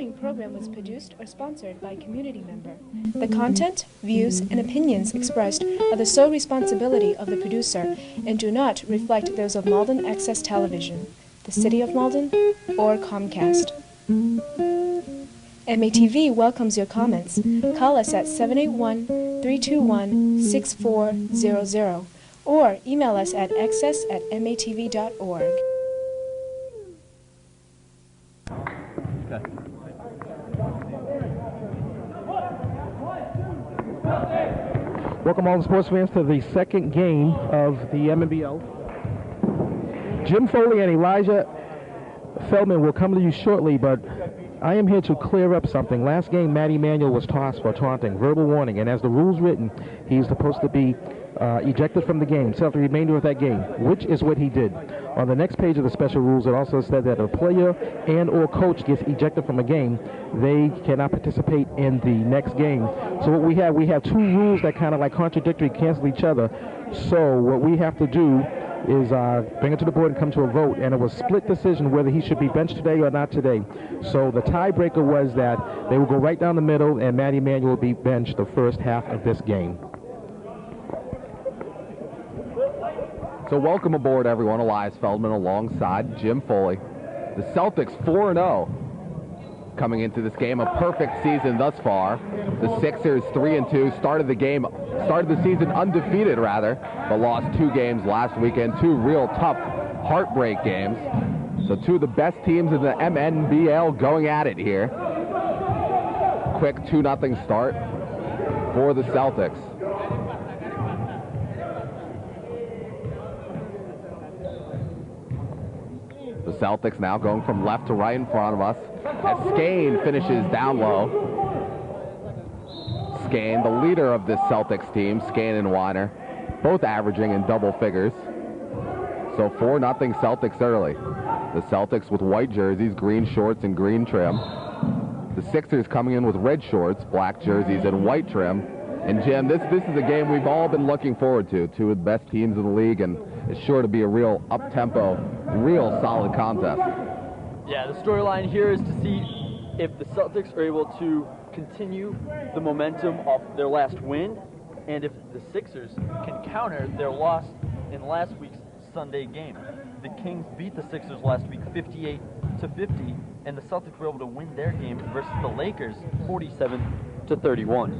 following program was produced or sponsored by a community member. The content, views, and opinions expressed are the sole responsibility of the producer and do not reflect those of Malden Access Television, the City of Malden, or Comcast. MATV welcomes your comments. Call us at 781-321-6400 or email us at access@matv.org. Welcome all the sports fans to the second game of the MNBL. Jim Foley and Elijah Feldman will come to you shortly, but I am here to clear up something. Last game, Matty Manuel was tossed for taunting, verbal warning, and as the rules written, he's supposed to be ejected from the game, so the remainder of that game, which is what he did. On the next page of the special rules, it also said that a player and or coach gets ejected from a game, they cannot participate in the next game. So what we have two rules that kind of like contradictory, cancel each other. So what we have to do is bring it to the board and come to a vote, and it was split decision whether he should be benched today or not today. So the tiebreaker was that they will go right down the middle, and Matty Manuel will be benched the first half of this game. So welcome aboard, everyone. Elias Feldman alongside Jim Foley. The Celtics 4-0 coming into this game, a perfect season thus far. The Sixers 3-2 started the season undefeated rather, but lost 2 games last weekend, 2 real tough heartbreak games. So 2 of the best teams in the MNBL going at it here. Quick 2-0 start for the Celtics. The Celtics now going from left to right in front of us as Skane finishes down low. Skane, the leader of this Celtics team, Skane and Weiner, both averaging in double figures. So 4-0 Celtics early. The Celtics with white jerseys, green shorts, and green trim. The Sixers coming in with red shorts, black jerseys, and white trim. And Jim, this is a game we've all been looking forward to. 2 of the best teams in the league, and it's sure to be a real up-tempo, real solid contest. Yeah, the storyline here is to see if the Celtics are able to continue the momentum of their last win, and if the Sixers can counter their loss in last week's Sunday game. The Kings beat the Sixers last week 58-50, and the Celtics were able to win their game versus the Lakers 47-31.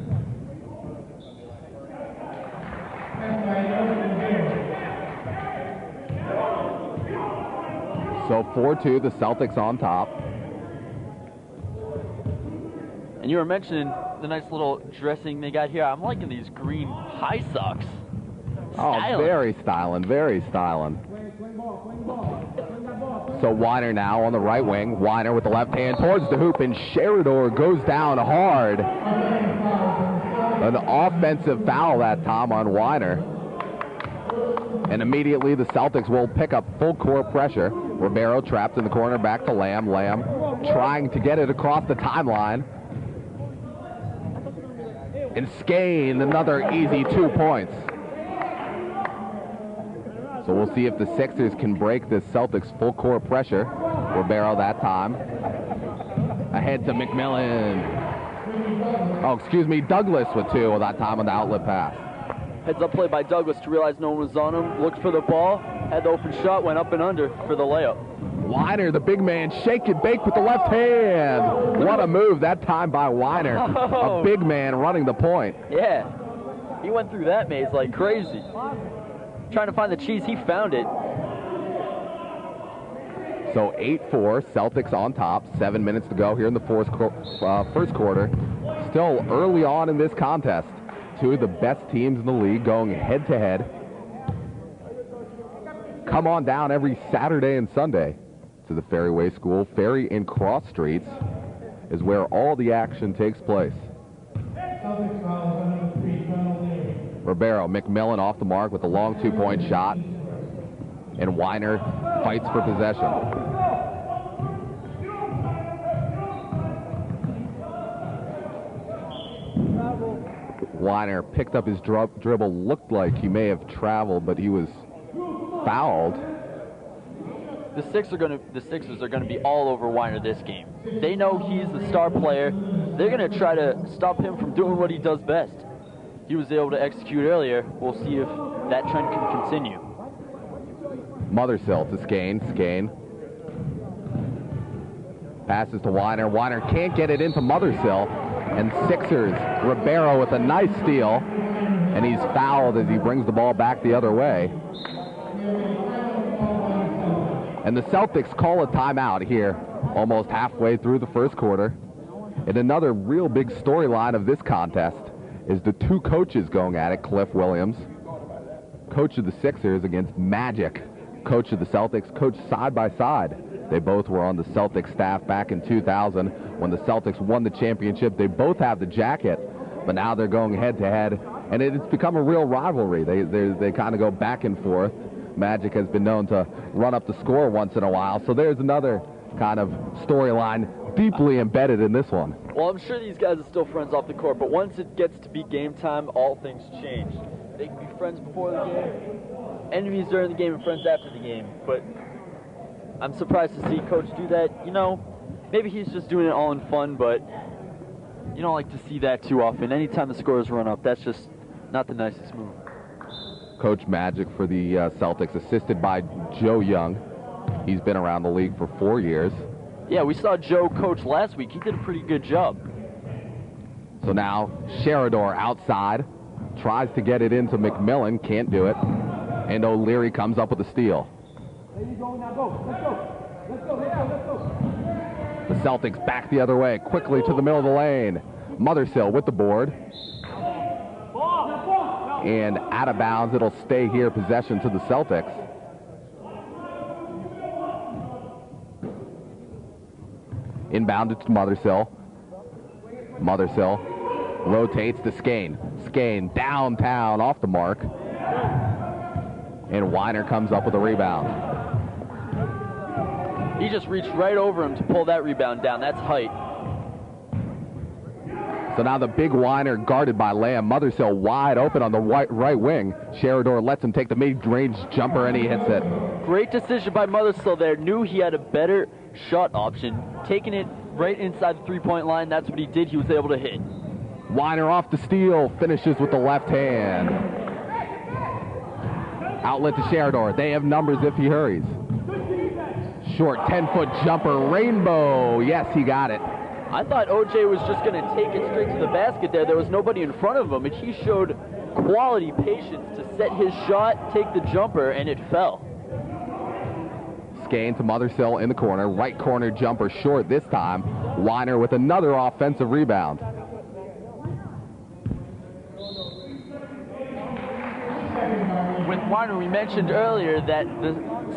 So 4-2, the Celtics on top. And you were mentioning the nice little dressing they got here. I'm liking these green high socks. Oh, very styling, very styling. So Weiner now on the right wing. Weiner with the left hand towards the hoop, and Sheridor goes down hard. An offensive foul that time on Weiner. And immediately the Celtics will pick up full court pressure. Ribeiro trapped in the corner, back to Lamb. Lamb trying to get it across the timeline. And Skane, another easy 2 points. So we'll see if the Sixers can break this Celtics full court pressure. Ribeiro that time. Ahead to McMillan. Oh, excuse me, Douglas with 2 that time on the outlet pass. Heads up play by Douglas to realize no one was on him. Looked for the ball, had the open shot, went up and under for the layup. Weiner, the big man, shake and bake with the left hand. What a move that time by Weiner. Oh. A big man running the point. Yeah, he went through that maze like crazy. Trying to find the cheese, he found it. So 8-4, Celtics on top. 7 minutes to go here in the first quarter. Still early on in this contest. 2 of the best teams in the league going head-to-head. Come on down every Saturday and Sunday to the Ferryway School. Ferry and Cross Streets is where all the action takes place. Ribeiro, McMillan off the mark with a long 2-point shot. And Weiner fights for possession. Weiner picked up his dribble, looked like he may have traveled, but he was fouled. the Sixers are gonna be all over Weiner this game. They know he's the star player. They're gonna try to stop him from doing what he does best. He was able to execute earlier. We'll see if that trend can continue. Mothersill to Skane. Passes to Weiner. Weiner can't get it into Mothersill. And Sixers, Ribeiro with a nice steal. And he's fouled as he brings the ball back the other way. And the Celtics call a timeout here, almost halfway through the first quarter. And another real big storyline of this contest is the two coaches going at it. Cliff Williams, coach of the Sixers, against Magic, coach of the Celtics, coach side by side. They both were on the Celtics staff back in 2000 when the Celtics won the championship. They both have the jacket, but now they're going head to head, and it's become a real rivalry. They kind of go back and forth. Magic has been known to run up the score once in a while, so there's another kind of storyline deeply embedded in this one. Well, I'm sure these guys are still friends off the court, but once it gets to be game time, all things change. They can be friends before the game, enemies during the game, and friends after the game, but I'm surprised to see Coach do that. You know, maybe he's just doing it all in fun, but you don't like to see that too often. Anytime the scores run up, that's just not the nicest move. Coach Magic for the Celtics, assisted by Joe Young. He's been around the league for 4 years. Yeah, we saw Joe coach last week. He did a pretty good job. So now Sheridor outside, tries to get it into McMillan, can't do it. And O'Leary comes up with a steal. There you go, now go. Let's go. The Celtics back the other way, quickly to the middle of the lane. Mothersill with the board. And out of bounds, it'll stay here, possession to the Celtics. Inbounded to Mothersill. Mothersill rotates to Skane. Skane downtown off the mark. And Weiner comes up with a rebound. He just reached right over him to pull that rebound down. That's height. So now the big Weiner guarded by Lamb. Mothersill wide open on the right wing. Sheridor lets him take the mid-range jumper, and he hits it. Great decision by Mothersill there. Knew he had a better shot option. Taking it right inside the three-point line, that's what he did. He was able to hit. Weiner off the steal, finishes with the left hand. Outlet to Sheridor. They have numbers if he hurries. Short 10-foot jumper, rainbow. Yes, he got it. I thought OJ was just going to take it straight to the basket there. There was nobody in front of him, and he showed quality patience to set his shot, take the jumper, and it fell. Skane to Mothersill in the corner. Right corner jumper short this time. Weiner with another offensive rebound. With Weiner, we mentioned earlier that the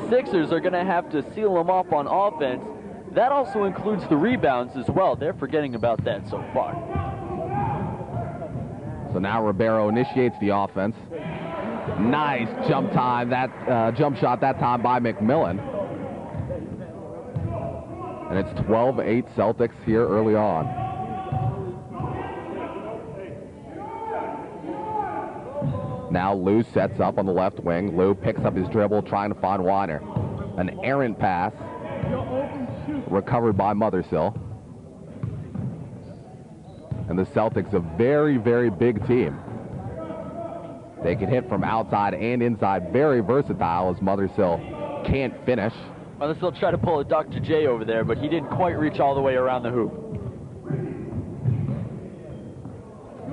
Sixers are going to have to seal him off on offense. That also includes the rebounds as well. They're forgetting about that so far. So now Ribeiro initiates the offense. Nice jump shot that time by McMillan. And it's 12-8 Celtics here early on. Now Lou sets up on the left wing. Lou picks up his dribble, trying to find Weiner. An errant pass. Recovered by Mothersill. And the Celtics, a very, very big team. They can hit from outside and inside. Very versatile, as Mothersill can't finish. Mothersill tried to pull a Dr. J over there, but he didn't quite reach all the way around the hoop.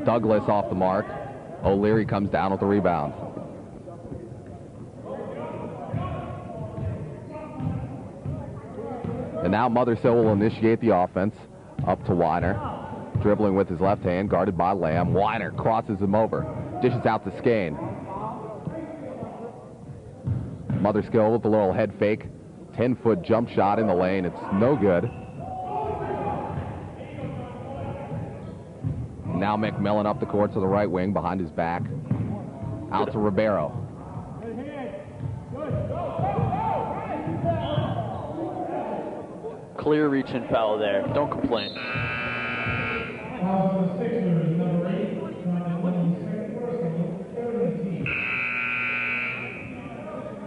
Douglas off the mark. O'Leary comes down with the rebound. And now Mothersill will initiate the offense. Up to Weiner. Dribbling with his left hand, guarded by Lamb. Weiner crosses him over. Dishes out to Skane. Mothersill with a little head fake. 10-foot jump shot in the lane. It's no good. Now McMillan up the court to the right wing behind his back. Out to Ribeiro. Clear reach and foul there. Don't complain.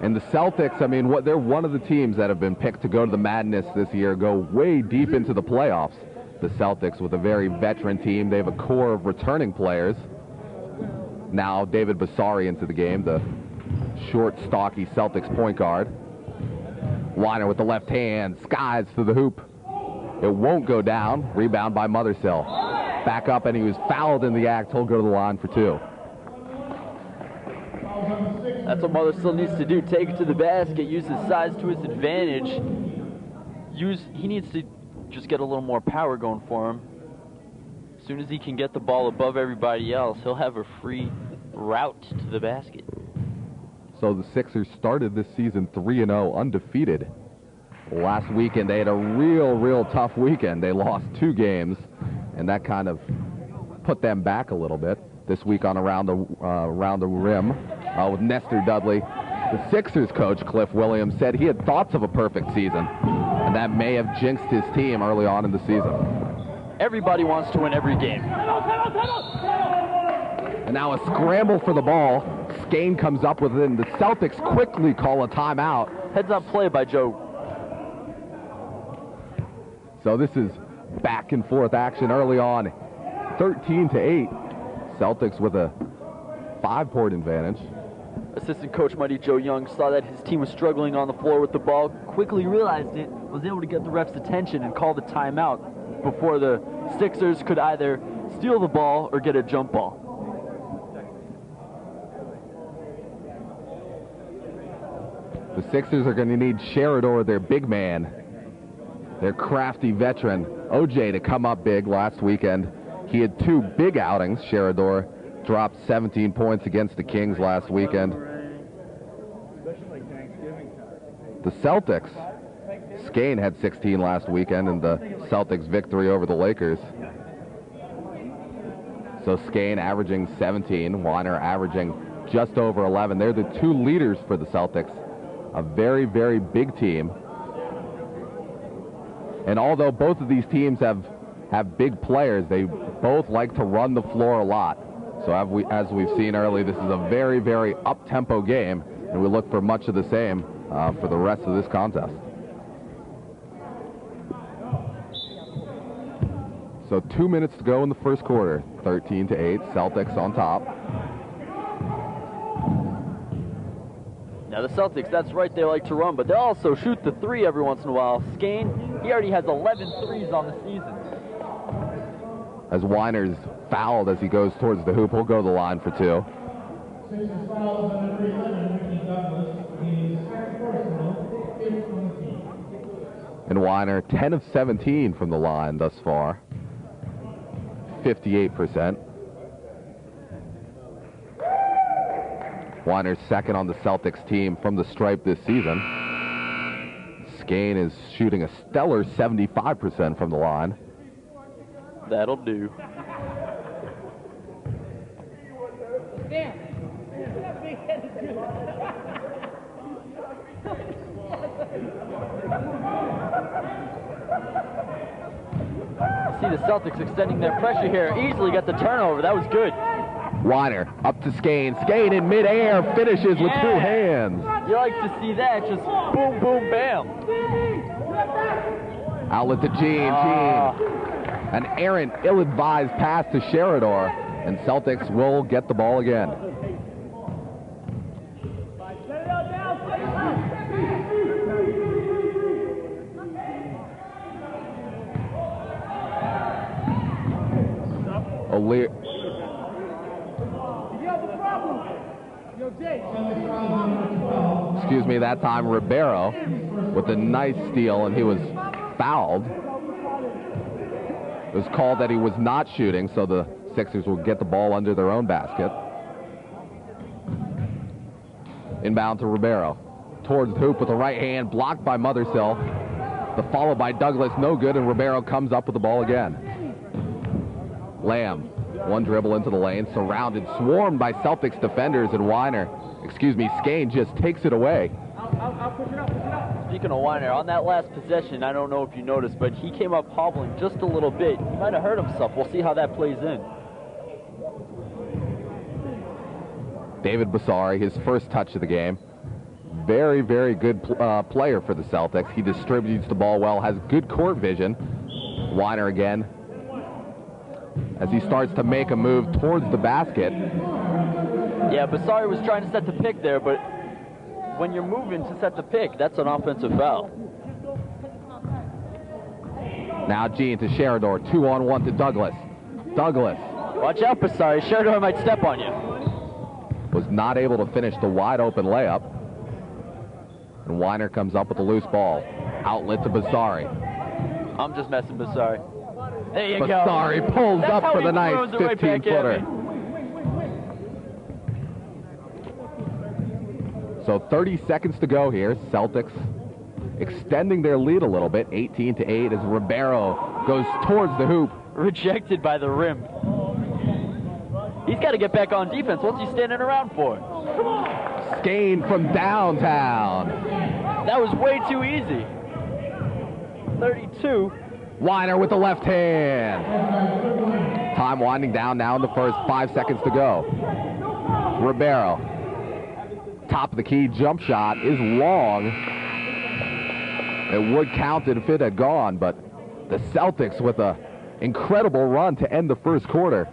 And the Celtics, I mean, they're one of the teams that have been picked to go to the Madness this year, go way deep into the playoffs. The Celtics with a very veteran team. They have a core of returning players. Now David Basari into the game, the short, stocky Celtics point guard. Weiner with the left hand, skies to the hoop. It won't go down. Rebound by Mothersill. Back up, and he was fouled in the act. He'll go to the line for 2. That's what Mothersill needs to do. Take it to the basket, use his size to his advantage. He needs to just get a little more power going for him. As soon as he can get the ball above everybody else, he'll have a free route to the basket. So the Sixers started this season 3-0, undefeated. Last weekend, they had a real tough weekend. They lost 2 games, and that kind of put them back a little bit. This week on Around the Rim with Nestor Dudley. The Sixers coach, Cliff Williams, said he had thoughts of a perfect season, and that may have jinxed his team early on in the season. Everybody wants to win every game. And now a scramble for the ball. Skane comes up with it, and the Celtics quickly call a timeout. Heads-up play by Joe. So this is back and forth action early on. 13-8. Celtics with a 5-point advantage. Assistant coach Mighty Joe Young saw that his team was struggling on the floor with the ball, quickly realized it, was able to get the ref's attention and call the timeout before the Sixers could either steal the ball or get a jump ball. The Sixers are going to need Sheridor, their big man, their crafty veteran, OJ, to come up big last weekend. He had 2 big outings. Sheridor dropped 17 points against the Kings last weekend. The Celtics, Skane had 16 last weekend in the Celtics' victory over the Lakers. So Skane averaging 17, Weiner averaging just over 11. They're the 2 leaders for the Celtics. A very big team. And although both of these teams have big players, they both like to run the floor a lot. So as we've seen early, this is a very up-tempo game, and we look for much of the same for the rest of this contest. So 2 minutes to go in the first quarter. 13-8, Celtics on top. Now the Celtics, that's right, they like to run, but they'll also shoot the 3 every once in a while. Skane, he already has 11 threes on the season. As Weiner's fouled as he goes towards the hoop, he'll go to the line for 2. And Weiner, 10 of 17 from the line thus far. 58%. Weiner's second on the Celtics team from the stripe this season. Skane is shooting a stellar 75% from the line. That'll do. See the Celtics extending their pressure here. Easily got the turnover. That was good. Weiner up to Skane. Skane in midair finishes with 2 hands. You like to see that. Just boom, boom, bam. Outlet to Gene. An errant, ill-advised pass to Sheridor, and Celtics will get the ball again. Excuse me, that time Ribeiro with a nice steal, and he was fouled. It was called that he was not shooting, so the Sixers will get the ball under their own basket. Inbound to Ribeiro. Towards the hoop with the right hand, blocked by Mothersill. The follow by Douglas, no good, and Ribeiro comes up with the ball again. Lamb, one dribble into the lane, surrounded, swarmed by Celtics defenders, and Skane just takes it away. Speaking of Weiner, on that last possession, I don't know if you noticed, but he came up hobbling just a little bit. He might have hurt himself. We'll see how that plays in. David Basari, his first touch of the game. very, very good player for the Celtics. He distributes the ball well, has good court vision. Weiner again, as he starts to make a move towards the basket. Yeah, Basari was trying to set the pick there, but when you're moving to set the pick, that's an offensive foul. Now Jean to Sheridor, 2-on-1 to Douglas. Douglas. Watch out, Basari. Sheridor might step on you. Was not able to finish the wide open layup. And Weiner comes up with a loose ball. Outlet to Basari. I'm just messing Basari. There you go. Basari pulls That's up for the nice 15-footer. So 30 seconds to go here. Celtics extending their lead a little bit, 18-8, as Ribeiro goes towards the hoop. Rejected by the rim. He's got to get back on defense. What's he standing around for? Skane from downtown. That was way too easy. 32. Weiner with the left hand. Time winding down now in the first, 5 seconds to go. Ribeiro. Top of the key jump shot is long. It would count if it had gone, but the Celtics with an incredible run to end the first quarter.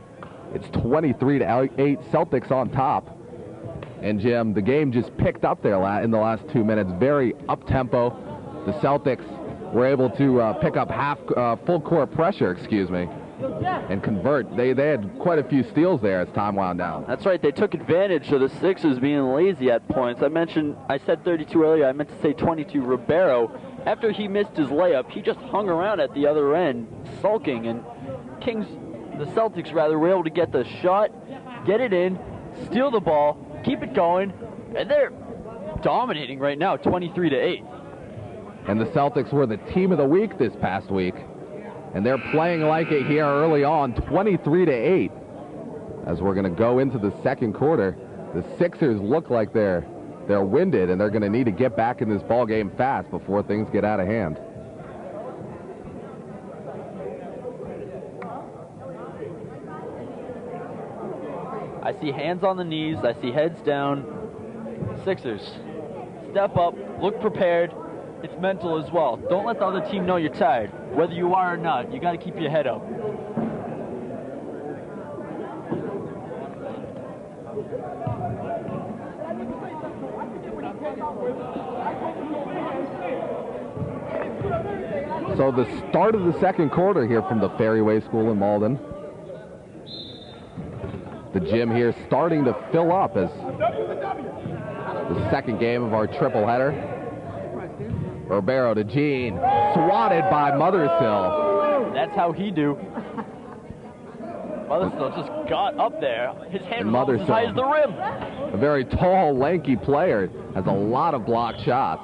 It's 23-8, Celtics on top. And Jim, the game just picked up there in the last 2 minutes. Very up-tempo. The Celtics were able to pick up full court pressure, and convert. They had quite a few steals there as time wound down. That's right. They took advantage of the Sixers being lazy at points. I said 32 earlier. I meant to say 22. Ribeiro, after he missed his layup, he just hung around at the other end, sulking, and the Celtics were able to get the shot, get it in, steal the ball, keep it going, and they're dominating right now, 23-8. And the Celtics were the team of the week this past week, and they're playing like it here early on, 23-8. As we're going to go into the second quarter, the Sixers look like they're winded, and they're going to need to get back in this ball game fast before things get out of hand. I see hands on the knees. I see heads down. Sixers, step up, look prepared. It's mental as well. Don't let the other team know you're tired. Whether you are or not, you got to keep your head up. So the start of the second quarter here from the Ferryway School in Malden. The gym here starting to fill up as the second game of our triple header. Ribeiro to Jean, swatted by Mothersill. That's how he do. Mothersill just got up there. His hand was as high as the rim. A very tall, lanky player, has a lot of blocked shots.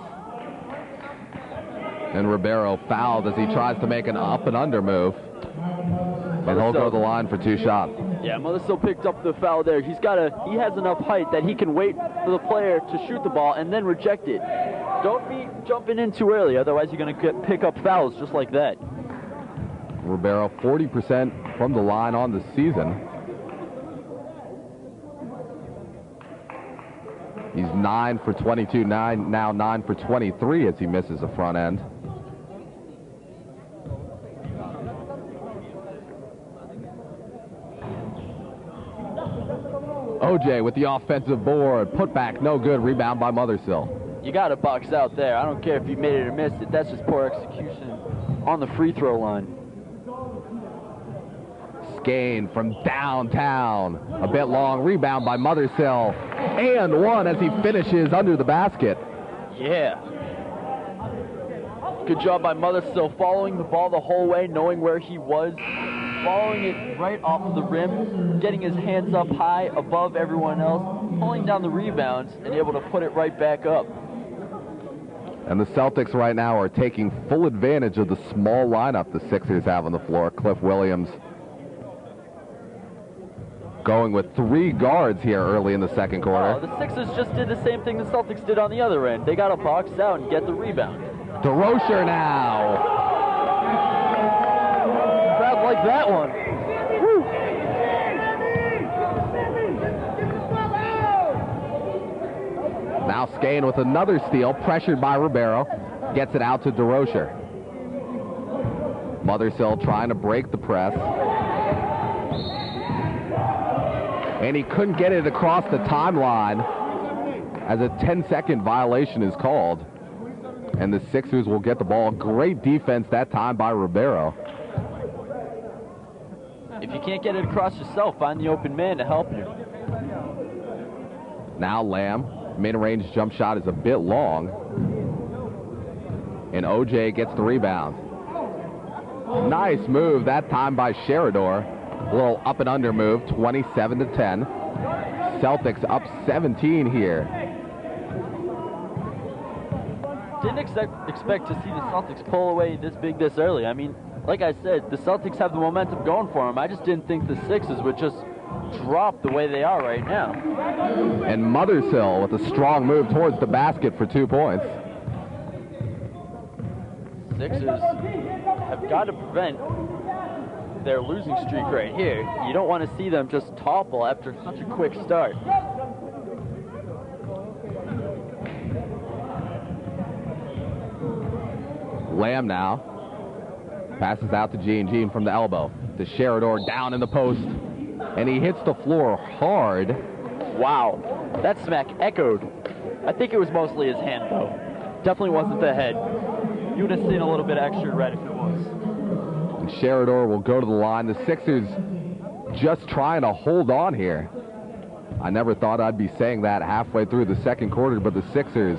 And Ribeiro fouled as he tries to make an up and under move. And he'll go to the line for 2 shots. Yeah, Mothersill picked up the foul there. He has enough height that he can wait for the player to shoot the ball and then reject it. Don't be jumping in too early, otherwise you're going to pick up fouls just like that. Ribeiro 40% from the line on the season. He's 9 for 22, now 9 for 23 as he misses the front end. OJ with the offensive board, put back, no good, rebound by Mothersill. You got to box out there. I don't care if you made it or missed it. That's just poor execution on the free throw line. Skane from downtown, a bit long, rebound by Mothersill, and one as he finishes under the basket. Yeah. Good job by Mothersill following the ball the whole way, knowing where he was, following it right off of the rim, getting his hands up high above everyone else, pulling down the rebounds, and able to put it right back up. And the Celtics right now are taking full advantage of the small lineup the Sixers have on the floor. Cliff Williams going with 3 guards here early in the second quarter. Oh, the Sixers just did the same thing the Celtics did on the other end. They got to box out and get the rebound. DeRocher now. Crowd like that one. Woo. Now Skane with another steal, pressured by Ribeiro. Gets it out to DeRocher. Mothersill trying to break the press. And he couldn't get it across the timeline as a 10-second violation is called. And the Sixers will get the ball. Great defense that time by Ribeiro. If you can't get it across yourself, find the open man to help you. Now Lamb, mid-range jump shot is a bit long. And OJ gets the rebound. Nice move that time by Sheridor. A little up and under move, 27-10. Celtics up 17 here. Didn't expect to see the Celtics pull away this big this early. I mean, like I said, the Celtics have the momentum going for them. I just didn't think the Sixers would just drop the way they are right now. And Mothersill with a strong move towards the basket for 2 points. Sixers have got to prevent their losing streak right here. You don't want to see them just topple after such a quick start. Lamb now passes out to Gene. Gene from the elbow to Sheridor, down in the post. And he hits the floor hard. Wow, that smack echoed. I think it was mostly his hand, though. Definitely wasn't the head. You would have seen a little bit extra red if it was. And Sheridor will go to the line. The Sixers just trying to hold on here. I never thought I'd be saying that halfway through the second quarter, but the Sixers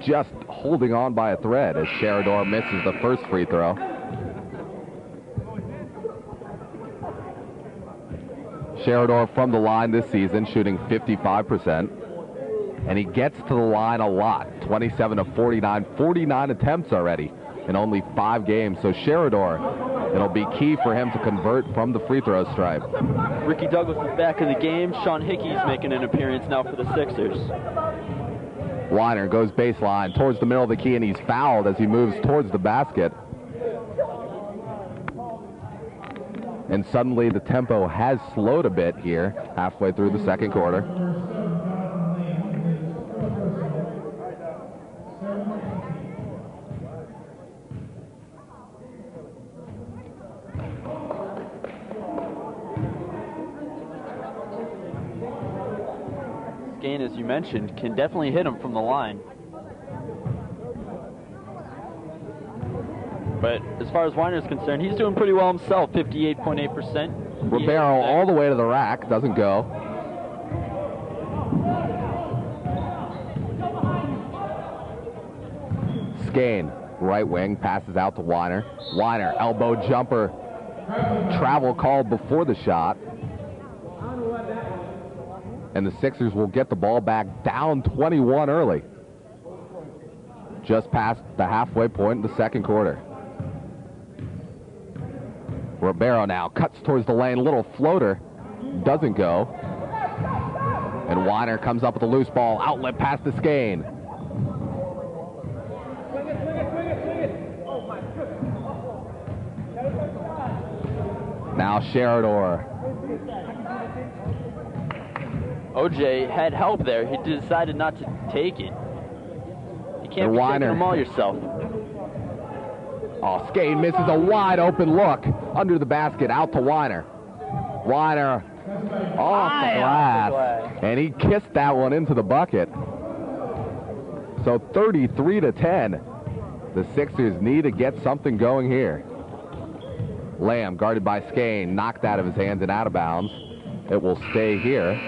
just holding on by a thread as Sheridor misses the first free throw. Sheridor from the line this season shooting 55%. And he gets to the line a lot, 27 of 49, 49 attempts already in only 5 games. So Sheridor, it'll be key for him to convert from the free throw stripe. Ricky Douglas is back in the game. Sean Hickey's making an appearance now for the Sixers. Weiner goes baseline towards the middle of the key, and he's fouled as he moves towards the basket. And suddenly the tempo has slowed a bit here halfway through the second quarter. Skane, as you mentioned, can definitely hit him from the line. But as far as Weiner's concerned, he's doing pretty well himself, 58.8%. Ribeiro all the way to the rack, doesn't go. Skane, right wing, passes out to Weiner. Weiner, elbow jumper, travel called before the shot. And the Sixers will get the ball back down 21 early. Just past the halfway point in the second quarter. Ribeiro now cuts towards the lane, little floater, doesn't go. And Weiner comes up with a loose ball, outlet pass to Skane. Now Sheridor. OJ had help there. He decided not to take it. You can't be taking them all yourself. Oh, Skane misses a wide open look under the basket, out to Weiner. Weiner off the glass, and he kissed that one into the bucket. So 33-10. The Sixers need to get something going here. Lamb, guarded by Skane, knocked out of his hands and out of bounds. It will stay here.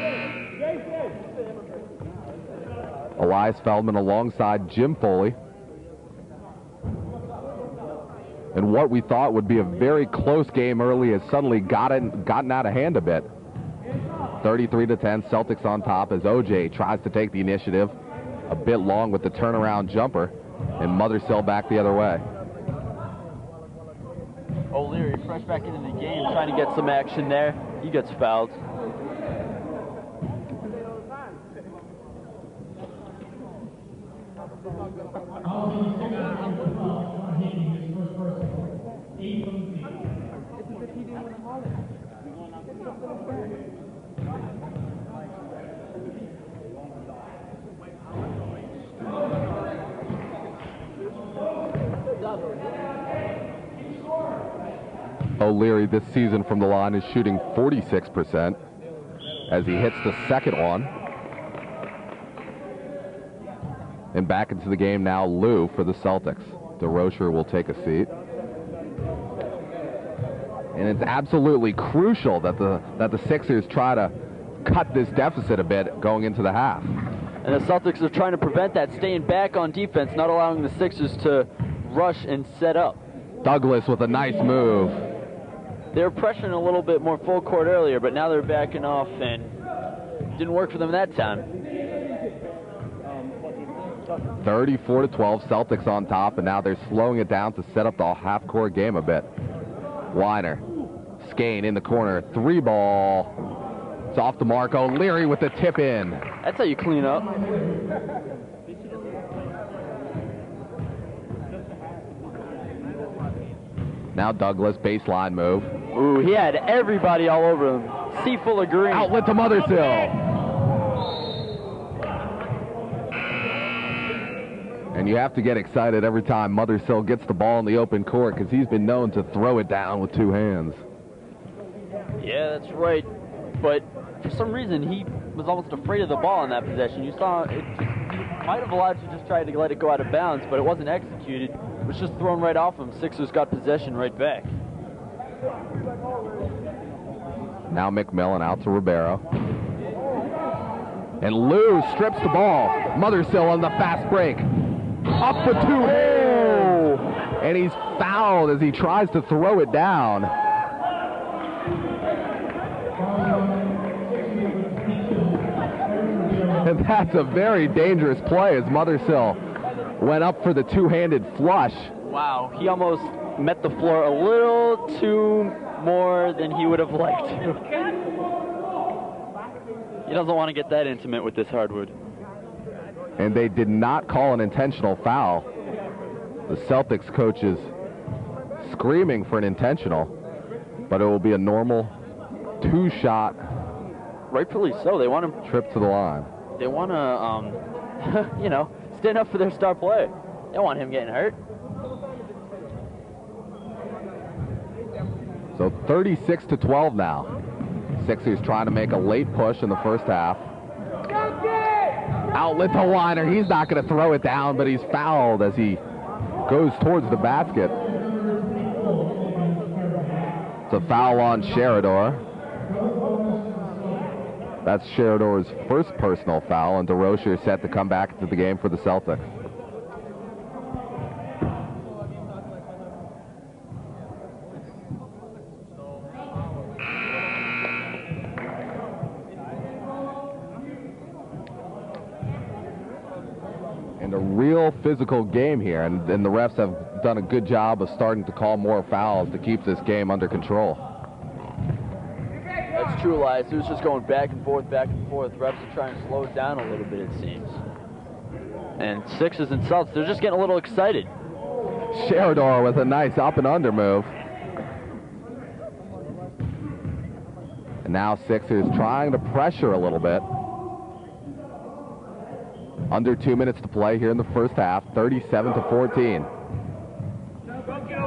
Elias Feldman alongside Jim Foley. And what we thought would be a very close game early has suddenly gotten out of hand a bit. 33-10, Celtics on top as OJ tries to take the initiative. A bit long with the turnaround jumper, and Mothersill back the other way. O'Leary fresh back into the game, trying to get some action there. He gets fouled. O'Leary this season from the line is shooting 46% as he hits the second one. And back into the game now, Lou for the Celtics. DeRocher will take a seat. And it's absolutely crucial that the Sixers try to cut this deficit a bit going into the half. And the Celtics are trying to prevent that, staying back on defense, not allowing the Sixers to rush and set up. Douglas with a nice move. They were pressuring a little bit more full court earlier, but now they're backing off, and didn't work for them that time. 34-12, Celtics on top, and now they're slowing it down to set up the half-court game a bit. Weiner, Skane in the corner, 3-ball. It's off the mark. O'Leary with the tip in. That's how you clean up. Now Douglas, baseline move. Ooh, he had everybody all over him. Sea full of green. Outlet to Mothersill. And you have to get excited every time Mothersill gets the ball in the open court because he's been known to throw it down with two hands. Yeah, that's right. But for some reason, he was almost afraid of the ball in that possession. You saw it might have allowed you to just try to let it go out of bounds, but it wasn't executed. It was just thrown right off him. Sixers got possession right back. Now McMillan out to Ribeiro. And Lou strips the ball. Mothersill on the fast break. Up with two hands. And he's fouled as he tries to throw it down. And that's a very dangerous play as Mothersill went up for the two-handed flush. Wow, he almost met the floor a little too more than he would have liked to. He doesn't want to get that intimate with this hardwood. And they did not call an intentional foul. The Celtics coach is screaming for an intentional, but it will be a normal two-shot. Rightfully so. They want him trip to the line. They want to, you know, stand up for their star player. They don't want him getting hurt. So 36-12 now. Sixers trying to make a late push in the first half. Outlet to Weiner. He's not going to throw it down, but he's fouled as he goes towards the basket. It's a foul on Sheridor. That's Sheridor's first personal foul, and DeRocher is set to come back into the game for the Celtics. And a real physical game here, and the refs have done a good job of starting to call more fouls to keep this game under control. That's true, Elias. It was just going back and forth, back and forth. Refs are trying to slow it down a little bit, it seems. And Sixers and Celtics, they're just getting a little excited. Sheridor with a nice up and under move. And now Sixers trying to pressure a little bit. Under 2 minutes to play here in the first half, 37-14.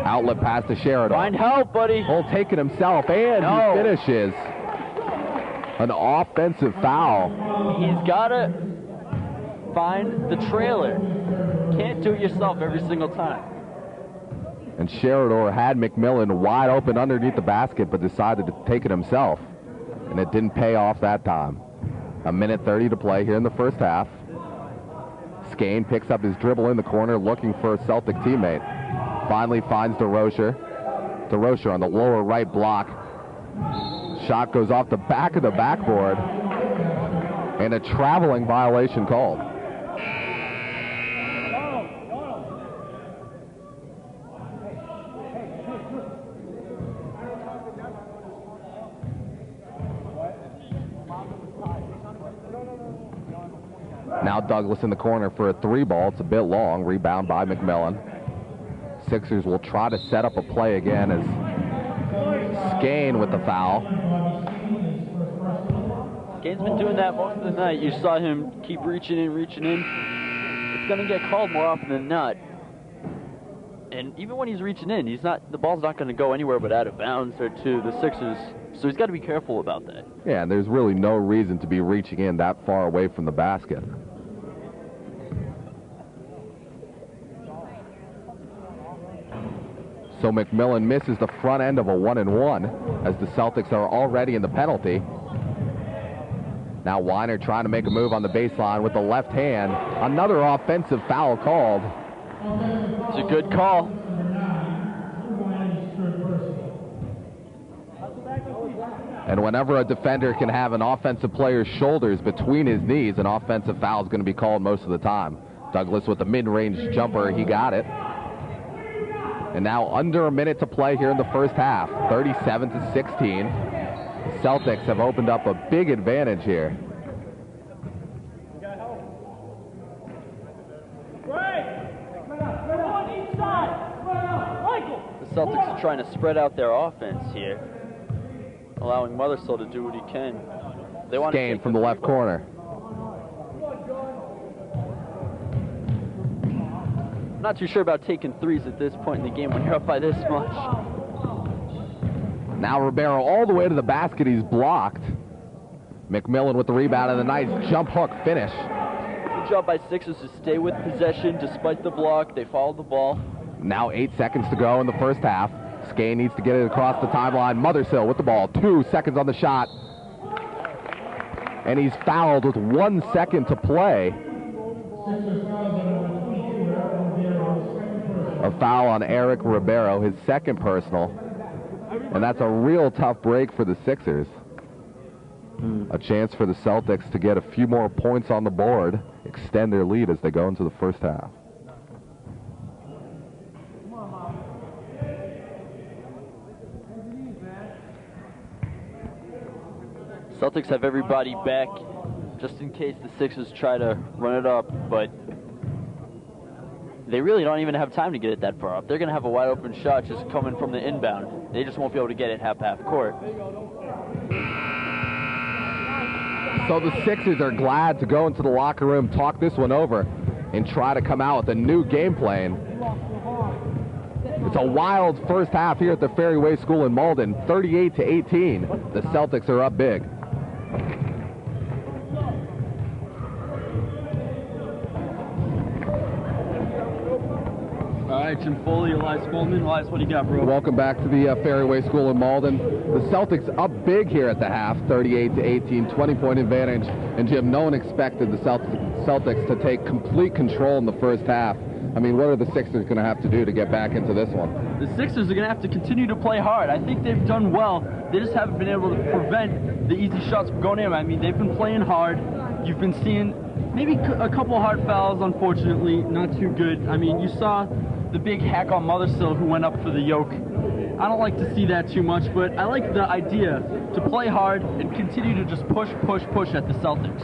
Outlet pass to Sheridor. Find help, buddy. Will take it himself, and he finishes. An offensive foul. He's got to find the trailer. Can't do it yourself every single time. And Sheridor had McMillan wide open underneath the basket, but decided to take it himself. And it didn't pay off that time. 1:30 to play here in the first half. Skane picks up his dribble in the corner, looking for a Celtic teammate. Finally finds DeRocher. DeRocher on the lower right block. Shot goes off the back of the backboard. And a traveling violation called. Now Douglas in the corner for a 3-ball. It's a bit long. Rebound by McMillan. Sixers will try to set up a play again as Skane with the foul. Skane's been doing that most of the night. You saw him keep reaching in, reaching in. It's going to get called more often than not. And even when he's reaching in, the ball's not going to go anywhere but out of bounds or to the Sixers. So he's got to be careful about that. Yeah, and there's really no reason to be reaching in that far away from the basket. So McMillan misses the front end of a 1-and-1 as the Celtics are already in the penalty. Now Weiner trying to make a move on the baseline with the left hand. Another offensive foul called. It's a good call. And whenever a defender can have an offensive player's shoulders between his knees, an offensive foul is going to be called most of the time. Douglas with the mid-range jumper, he got it. And now under a minute to play here in the first half, 37-16. The Celtics have opened up a big advantage here. The Celtics are trying to spread out their offense here, allowing Mothersell to do what he can. They want to Skane from the left corner. I'm not too sure about taking threes at this point in the game when you're up by this much. Now Ribeiro all the way to the basket. He's blocked. McMillan with the rebound and a nice jump hook finish. Good job by Sixers to stay with possession despite the block. They followed the ball. Now 8 seconds to go in the first half. Skane needs to get it across the timeline. Mothersell with the ball. 2 seconds on the shot. And he's fouled with 1 second to play. A foul on Eric Ribeiro, his second personal. And that's a real tough break for the Sixers. A chance for the Celtics to get a few more points on the board, extend their lead as they go into the first half. Celtics have everybody back just in case the Sixers try to run it up, but they really don't even have time to get it that far up. They're going to have a wide open shot just coming from the inbound. They just won't be able to get it half court. So the Sixers are glad to go into the locker room, talk this one over, and try to come out with a new game plan. It's a wild first half here at the Ferry Way School in Malden, 38-18. The Celtics are up big. All right, Jim Foley, Elias Goldman. Elias, what do you got, bro? Welcome back to the Ferry Way School in Malden. The Celtics up big here at the half, 38-18, 20-point advantage. And Jim, no one expected the Celtics to take complete control in the first half. I mean, what are the Sixers going to have to do to get back into this one? The Sixers are going to have to continue to play hard. I think they've done well. They just haven't been able to prevent the easy shots from going in. I mean, they've been playing hard. You've been seeing maybe a couple hard fouls, unfortunately, not too good. I mean, you saw the big hack on Mothersell who went up for the yoke. I don't like to see that too much, but I like the idea to play hard and continue to just push at the Celtics.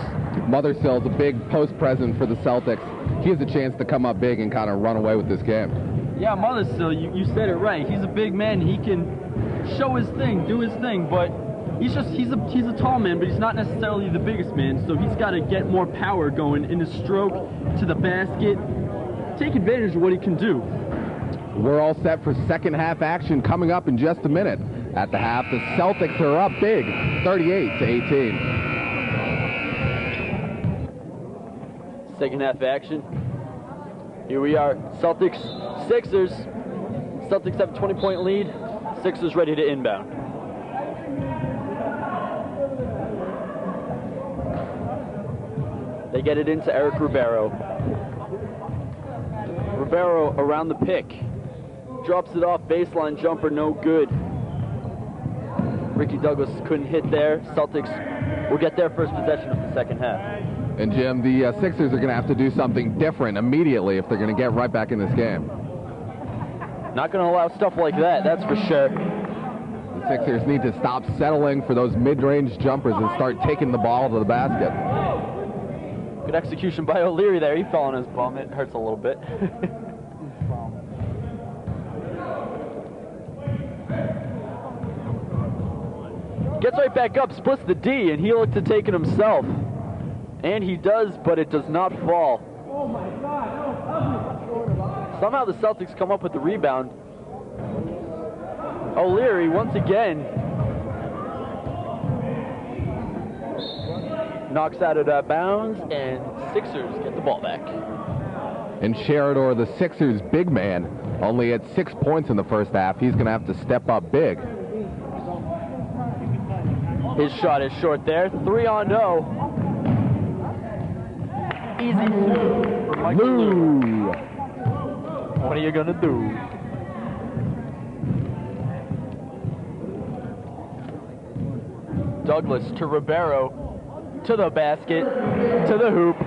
Mothersell's a big post present for the Celtics. He has a chance to come up big and kind of run away with this game. Yeah, Mothersell, you said it right. He's a big man. He can show his thing, do his thing, but he's a tall man, but he's not necessarily the biggest man, so he's got to get more power going in his stroke to the basket. Take advantage of what he can do. We're all set for second half action coming up in just a minute. At the half, the Celtics are up big, 38-18. Second half action. Here we are, Celtics, Sixers. Celtics have a 20-point lead. Sixers ready to inbound. They get it into Eric Ribeiro. Ribeiro around the pick. Drops it off, baseline jumper, no good. Ricky Douglas couldn't hit there. Celtics will get their first possession of the second half. And Jim, the Sixers are going to have to do something different immediately if they're going to get right back in this game. Not going to allow stuff like that, that's for sure. The Sixers need to stop settling for those mid-range jumpers and start taking the ball to the basket. Good execution by O'Leary there. He fell on his bum. It hurts a little bit. Gets right back up, splits the D, and he looked to take it himself. And he does, but it does not fall. Somehow the Celtics come up with the rebound. O'Leary once again knocks out of that bounds, and Sixers get the ball back. And Sheridor, the Sixers' big man, only had 6 points in the first half. He's going to have to step up big. His shot is short there. 3-0. Easy two for Michael Lou. What are you going to do? Douglas to Ribeiro, to the basket, to the hoop.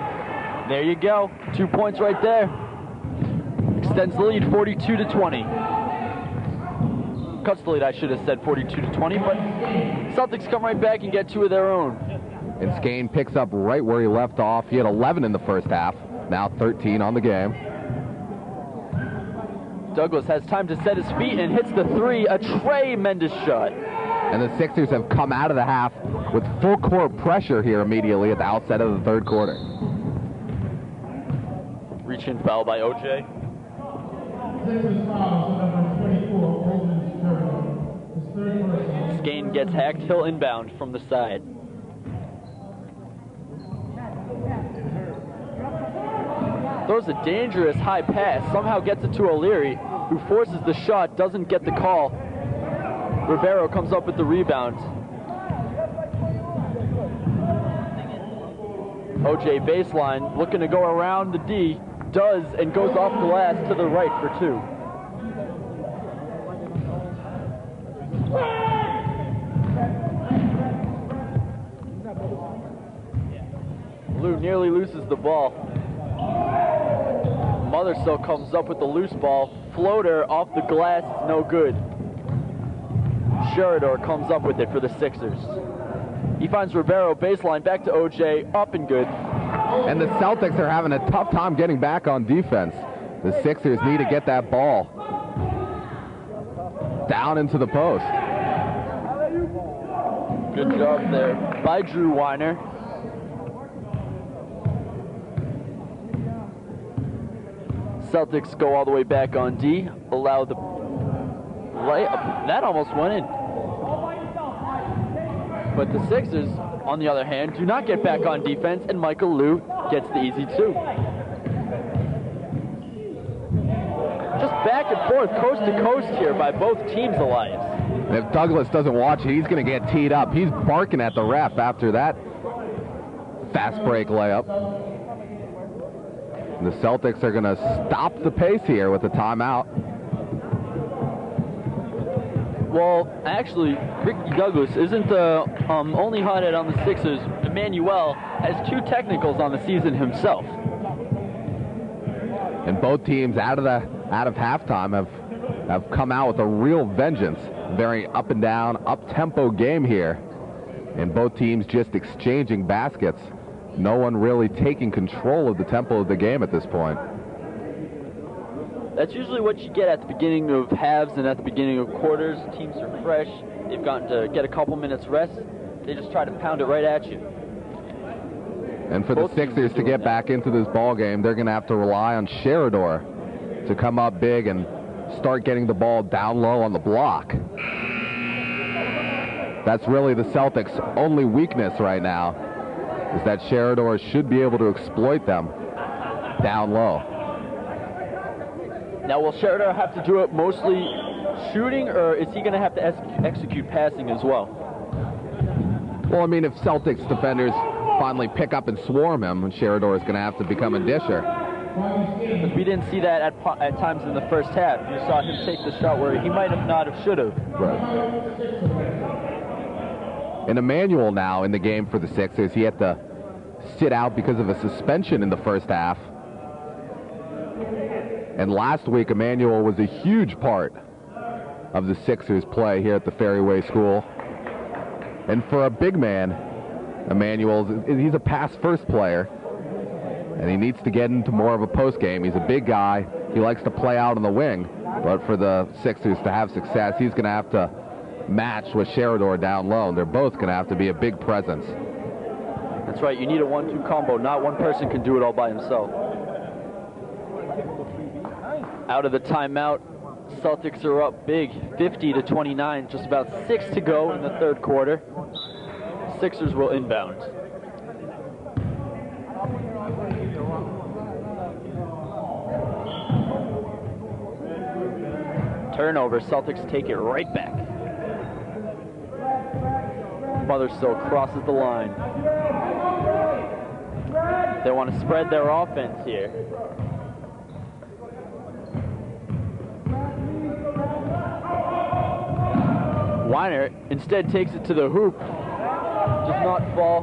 There you go. 2 points right there. Extends the lead 42-20. Cuts the lead, I should have said 42-20, but Celtics come right back and get 2 of their own. And Skane picks up right where he left off. He had 11 in the first half, now 13 on the game. Douglas has time to set his feet and hits the 3, a tremendous shot. And the Sixers have come out of the half with full court pressure here immediately at the outset of the third quarter. Reach-in foul by OJ. Skane gets hacked, he'll inbound from the side. Throws a dangerous high pass, somehow gets it to O'Leary, who forces the shot, doesn't get the call. Ribeiro comes up with the rebound. OJ baseline, looking to go around the D, does, and goes off glass to the right for 2. Lou nearly loses the ball. Mothersill comes up with the loose ball. Floater off the glass, no good. Sheridor comes up with it for the Sixers. He finds Ribeiro baseline, back to OJ, up and good. And the Celtics are having a tough time getting back on defense. The Sixers need to get that ball down into the post. Good job there by Drew Weiner. Celtics go all the way back on D, allow the layup. That almost went in. But the Sixers, on the other hand, do not get back on defense, and Michael Lou gets the easy 2. Just back and forth, coast to coast here by both teams, Elias. If Douglas doesn't watch it, he's going to get teed up. He's barking at the ref after that fast break layup. And the Celtics are going to stop the pace here with a timeout. Well, actually, Ricky Douglas isn't the only hothead on the Sixers. Emmanuel has 2 technicals on the season himself. And both teams out of halftime have come out with a real vengeance. Very up and down, up-tempo game here. And both teams just exchanging baskets. No one really taking control of the tempo of the game at this point. That's usually what you get at the beginning of halves and at the beginning of quarters. Teams are fresh. They've gotten to get a couple minutes rest. They just try to pound it right at you. And for the Sixers to get back into this ball game, they're going to have to rely on Sheridor to come up big and start getting the ball down low on the block. That's really the Celtics' only weakness right now, is that Sheridor should be able to exploit them down low. Now, will Sheridor have to do it mostly shooting, or is he going to have to execute passing as well? Well, I mean, if Celtics defenders finally pick up and swarm him, Sheridor is going to have to become a disher. But we didn't see that at times in the first half. You saw him take the shot where he might have not have should have. Right. And Emmanuel now in the game for the Sixers. He had to sit out because of a suspension in the first half. And last week, Emmanuel was a huge part of the Sixers' play here at the Ferryway School. And for a big man, Emmanuel, he's a pass-first player, and he needs to get into more of a post game. He's a big guy. He likes to play out on the wing. But for the Sixers to have success, he's going to have to match with Sheridor down low. And they're both going to have to be a big presence. That's right. You need a 1-2 combo. Not one person can do it all by himself. Out of the timeout, Celtics are up big, 50-29, just about 6 to go in the third quarter. Sixers will inbound. Turnover, Celtics take it right back. Mothersville crosses the line. They want to spread their offense here. Weiner instead takes it to the hoop. Does not fall.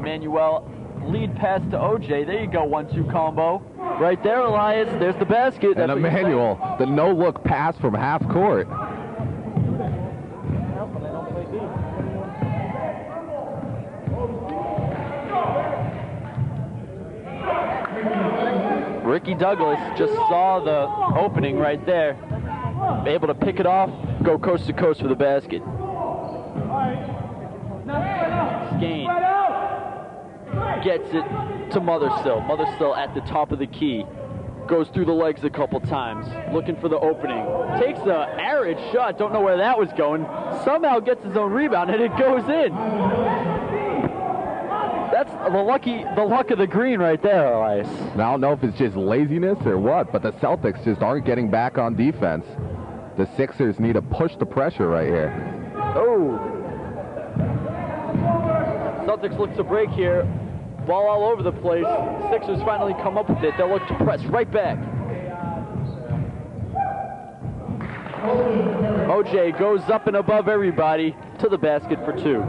Manuel, lead pass to OJ. There you go, 1-2 combo. Right there, Elias. There's the basket. And Emmanuel, the no-look pass from half court. Ricky Douglas just saw the opening right there. Able to pick it off, go coast to coast for the basket. Skane gets it to Mothersville. Mothersville at the top of the key. Goes through the legs a couple times, looking for the opening. Takes the arid shot, don't know where that was going. Somehow gets his own rebound and it goes in. That's the luck of the green right there, Elias. I don't know if it's just laziness or what, but the Celtics just aren't getting back on defense. The Sixers need to push the pressure right here. Oh. Celtics look to break here. Ball all over the place. Sixers finally come up with it. They'll look to press right back. OJ goes up and above everybody to the basket for 2.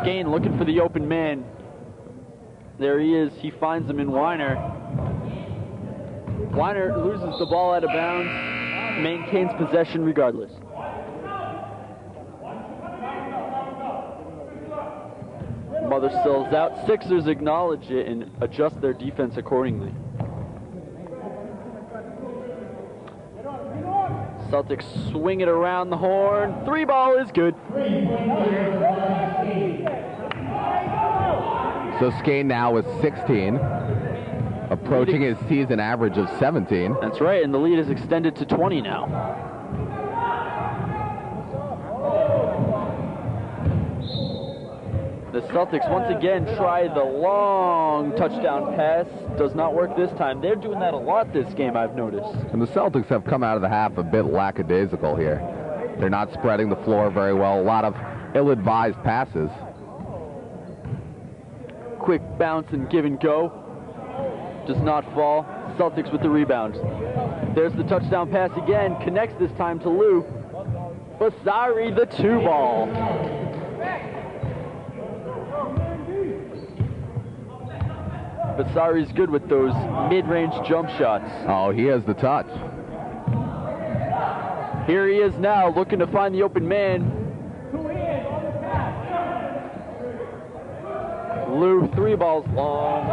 Skane looking for the open man. There he is. He finds him in Weiner. Weiner loses the ball out of bounds, maintains possession regardless. Mothersville's out. Sixers acknowledge it and adjust their defense accordingly. Celtics swing it around the horn. 3 ball is good. So Skane now is 16, approaching his season average of 17. That's right, and the lead is extended to 20 now. The Celtics once again try the long touchdown pass. Does not work this time. They're doing that a lot this game, I've noticed. And the Celtics have come out of the half a bit lackadaisical here. They're not spreading the floor very well. A lot of ill-advised passes. Quick bounce and give and go. Does not fall. Celtics with the rebound. There's the touchdown pass again. Connects this time to Lou. Basari, the 2 ball. Basari's good with those mid-range jump shots. Oh, he has the touch. Here he is now, looking to find the open man. Lou, 3 balls long.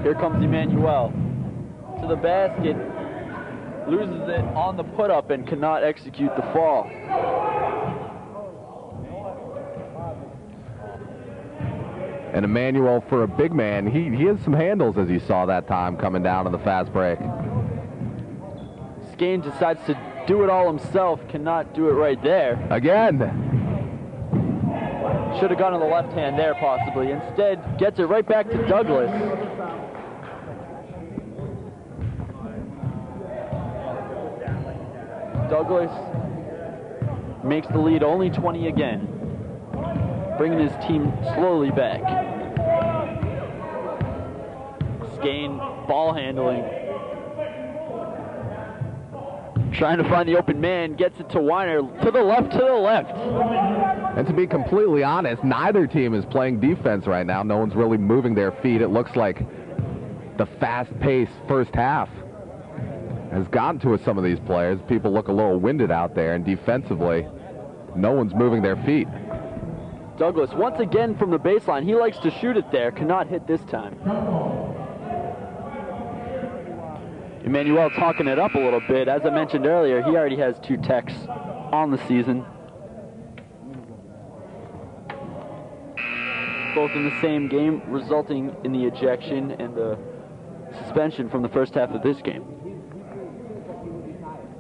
Here comes Emmanuel to the basket. Loses it on the put-up and cannot execute the fall. And Emmanuel, for a big man, he has some handles, as you saw that time coming down on the fast break. Skane decides to do it all himself, cannot do it right there. Again. Should have gone on the left hand there, possibly. Instead, gets it right back to Douglas. Douglas makes the lead only 20 again, bringing his team slowly back. Skane, ball handling. Trying to find the open man, gets it to Weiner, to the left. And to be completely honest, neither team is playing defense right now. No one's really moving their feet. It looks like the fast-paced first half has gotten to some of these players. People look a little winded out there, and defensively, no one's moving their feet. Douglas, once again from the baseline, he likes to shoot it there, cannot hit this time. Emmanuel talking it up a little bit. As I mentioned earlier, he already has 2 techs on the season. both in the same game, resulting in the ejection and the suspension from the first half of this game.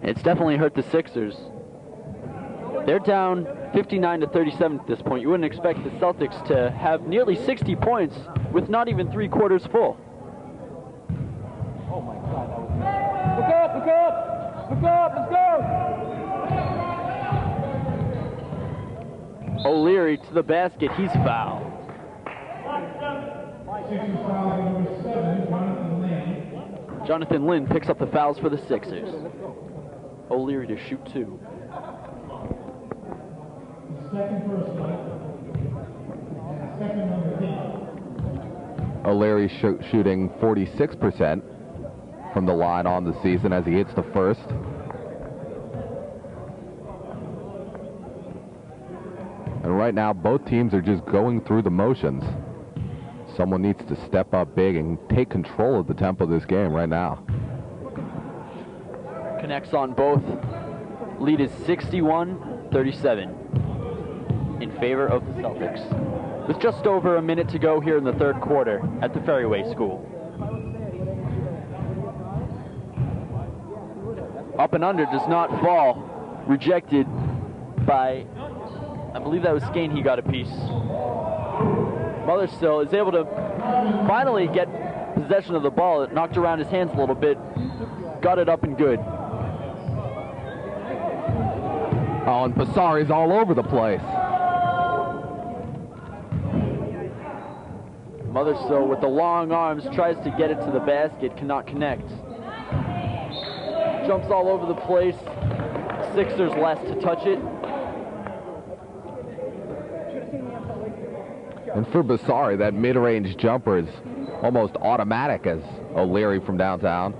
It's definitely hurt the Sixers. They're down 59-37 at this point. You wouldn't expect the Celtics to have nearly 60 points with not even 3 quarters full. Oh my God, that was... Look up, look up! Look up, let's go! O'Leary to the basket, he's fouled. Jonathan Lynn picks up the fouls for the Sixers. O'Leary to shoot 2. O'Leary shooting 46% from the line on the season as he hits the first. And right now, both teams are just going through the motions. Someone needs to step up big and take control of the tempo of this game right now. Connects on both. Lead is 61-37 in favor of the Celtics, with just over a minute to go here in the third quarter at the Ferryway School. Up and under does not fall. Rejected by, I believe that was Skane. He got a piece. Motherstill is able to finally get possession of the ball. It knocked around his hands a little bit. Got it up and good. Oh, and Passari's all over the place. Motherstill with the long arms tries to get it to the basket, cannot connect. Jumps all over the place. Sixers last to touch it. And for Passari, that mid-range jumper is almost automatic as O'Leary from downtown.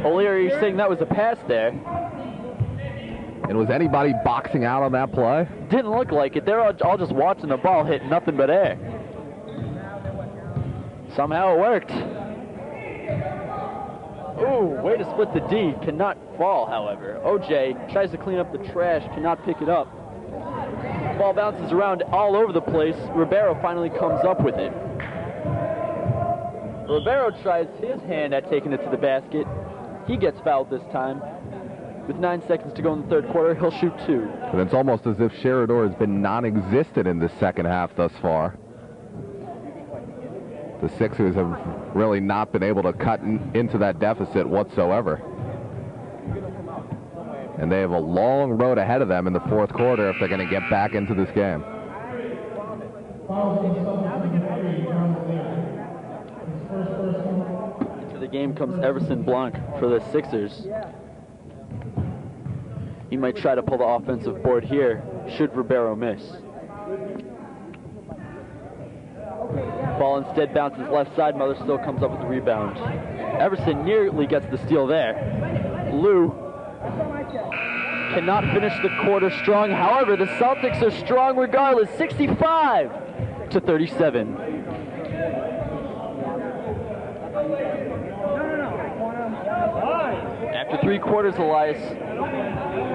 O'Leary saying that was a pass there. And was anybody boxing out on that play? Didn't look like it. They're all just watching the ball hit nothing but air. Somehow it worked. Ooh, way to split the D. Cannot fall, however. OJ tries to clean up the trash, cannot pick it up. Ball bounces around all over the place. Ribeiro finally comes up with it. Ribeiro tries his hand at taking it to the basket. He gets fouled this time. With 9 seconds to go in the third quarter, he'll shoot 2. And it's almost as if Sheridor has been non-existent in the second half thus far. The Sixers have really not been able to cut into that deficit whatsoever. And they have a long road ahead of them in the fourth quarter if they're going to get back into this game. Into the game comes Everson Blanc for the Sixers. He might try to pull the offensive board here, should Ribeiro miss. Ball instead bounces left side. Motherstill comes up with the rebound. Everson nearly gets the steal there. Lou cannot finish the quarter strong. However, the Celtics are strong regardless. 65-37. After 3 quarters, Elias,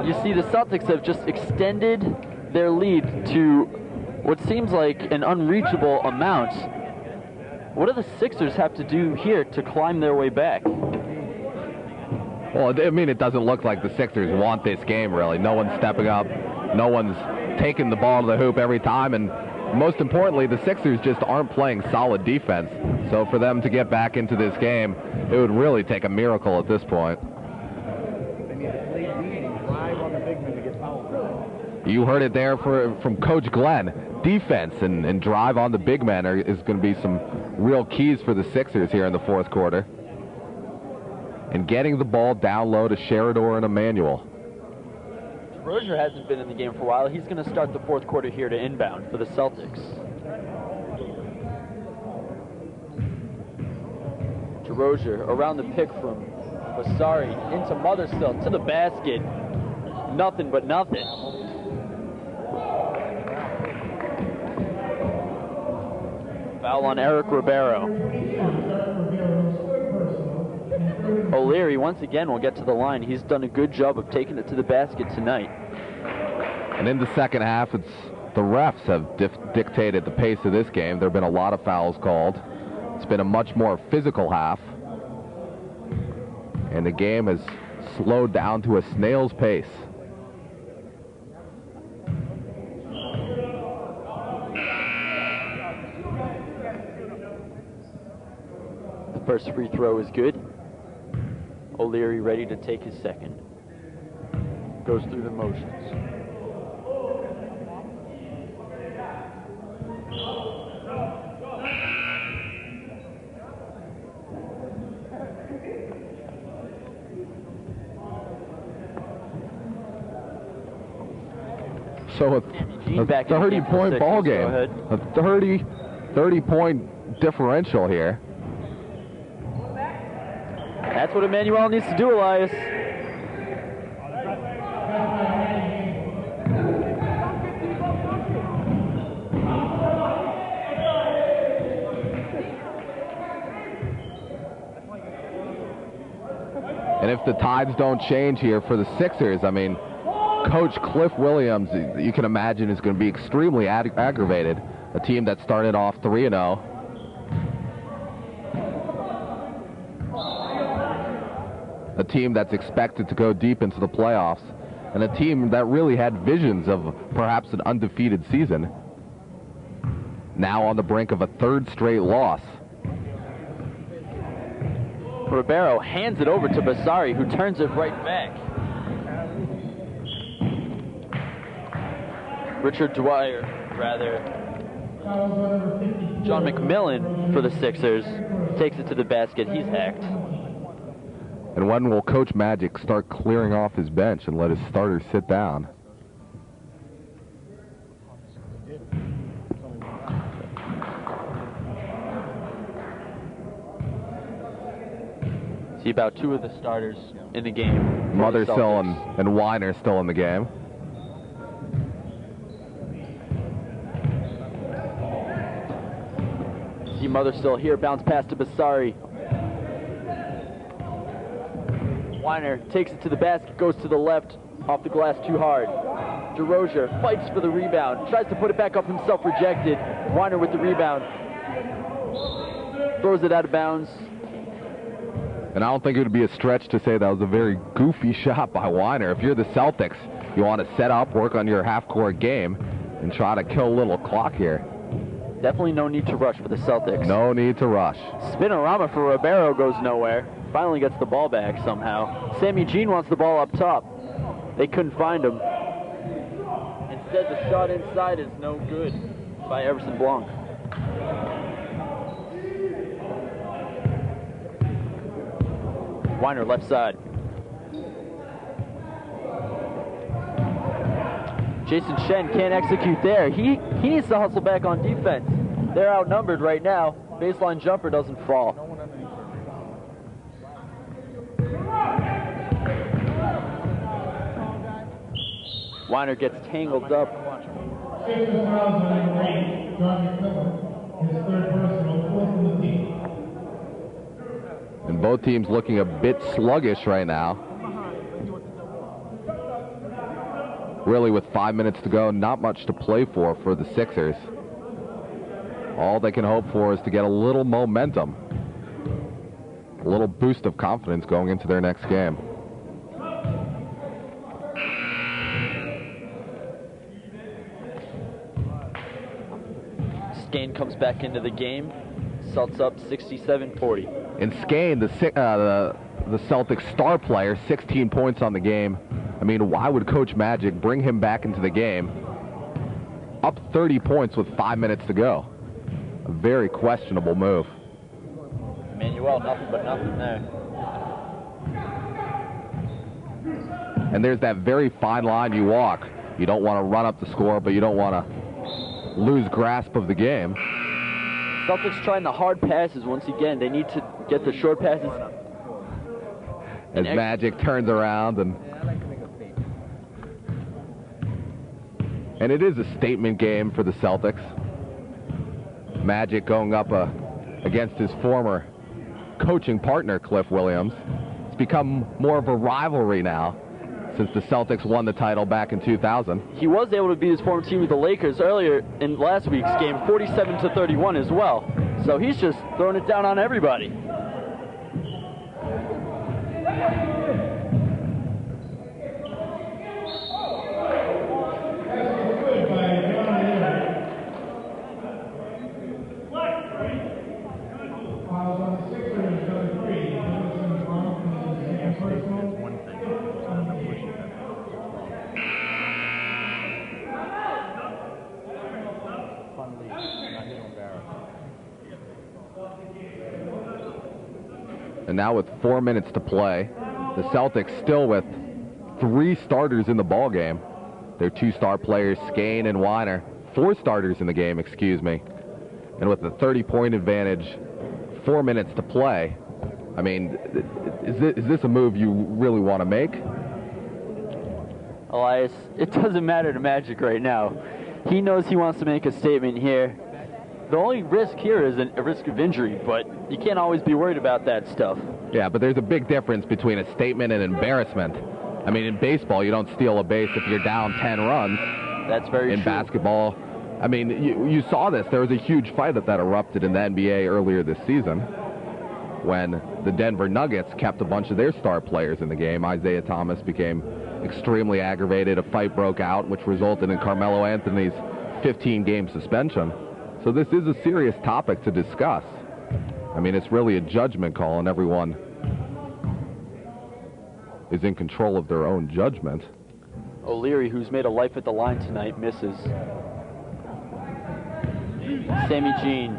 you see the Celtics have just extended their lead to what seems like an unreachable amount. What do the Sixers have to do here to climb their way back? Well, I mean, it doesn't look like the Sixers want this game, really. No one's stepping up. No one's taking the ball to the hoop every time. And most importantly, the Sixers just aren't playing solid defense. So for them to get back into this game, it would really take a miracle at this point. You heard it there from Coach Glenn. Defense and drive on the big men is going to be some real keys for the Sixers here in the fourth quarter. And getting the ball down low to Sheridor and Emmanuel. DeRozier hasn't been in the game for a while. He's going to start the fourth quarter here to inbound for the Celtics. DeRozier around the pick from Passari into Motherstill to the basket. Nothing but nothing. Foul on Eric Ribeiro. O'Leary once again will get to the line. He's done a good job of taking it to the basket tonight. And in the second half, it's the refs have dictated the pace of this game. There have been a lot of fouls called. It's been a much more physical half. And the game has slowed down to a snail's pace. The first free throw is good. O'Leary ready to take his second. Goes through the motions. So a 30-point ball game. A 30-point differential here. That's what Emmanuel needs to do, Elias. And if the tides don't change here for the Sixers, I mean, Coach Cliff Williams, you can imagine, is going to be extremely aggravated. A team that started off 3-0. A team that's expected to go deep into the playoffs. And a team that really had visions of perhaps an undefeated season. Now on the brink of a third straight loss. Ribeiro hands it over to Basari, who turns it right back. John McMillan for the Sixers takes it to the basket. He's hacked. And when will Coach Magic start clearing off his bench and let his starters sit down? See about two of the starters in the game. Mothersill and Weiner still in the game. See Mothersill here, bounce pass to Basari. Weiner takes it to the basket, goes to the left, off the glass too hard. DeRozier fights for the rebound, tries to put it back up himself, rejected. Weiner with the rebound. Throws it out of bounds. And I don't think it would be a stretch to say that was a very goofy shot by Weiner. If you're the Celtics, you want to set up, work on your half-court game, and try to kill a little clock here. Definitely no need to rush for the Celtics. No need to rush. Spinorama for Ribeiro goes nowhere. Finally gets the ball back somehow. Sammy Jean wants the ball up top. They couldn't find him. Instead, the shot inside is no good by Everson Blanc. Weiner left side. Jason Shen can't execute there. He needs to hustle back on defense. They're outnumbered right now. Baseline jumper doesn't fall. Weiner gets tangled up. And both teams looking a bit sluggish right now. Really, with 5 minutes to go, not much to play for the Sixers. All they can hope for is to get a little momentum, a little boost of confidence going into their next game. Skane comes back into the game. Celtics up 67-40. In Skane, the Celtics star player, 16 points on the game. I mean, why would Coach Magic bring him back into the game? Up 30 points with 5 minutes to go. A very questionable move. Emmanuel, nothing but nothing there. And there's that very fine line you walk. You don't want to run up the score, but you don't want to lose grasp of the game. Celtics trying the hard passes once again. They need to get the short passes. As Magic turns around and it is a statement game for the Celtics. Magic going up against his former coaching partner, Cliff Williams. It's become more of a rivalry now since the Celtics won the title back in 2000. He was able to beat his former team with the Lakers earlier in last week's game, 47-31 as well. So he's just throwing it down on everybody. And now with 4 minutes to play, the Celtics still with 3 starters in the ball game. Their 2 star players, Skane and Weiner, 4 starters in the game, excuse me. And with a 30-point advantage, 4 minutes to play, I mean, is this a move you really want to make? Elias, it doesn't matter to Magic right now. He knows he wants to make a statement here. The only risk here is a risk of injury, but you can't always be worried about that stuff. Yeah, but there's a big difference between a statement and embarrassment. I mean, in baseball, you don't steal a base if you're down 10 runs. That's very true. In basketball, I mean, you saw this. There was a huge fight that erupted in the NBA earlier this season when the Denver Nuggets kept a bunch of their star players in the game. Isaiah Thomas became extremely aggravated. A fight broke out, which resulted in Carmelo Anthony's 15-game suspension. So this is a serious topic to discuss. I mean, it's really a judgment call, and everyone is in control of their own judgment. O'Leary, who's made a life at the line tonight, misses. Sammy Jean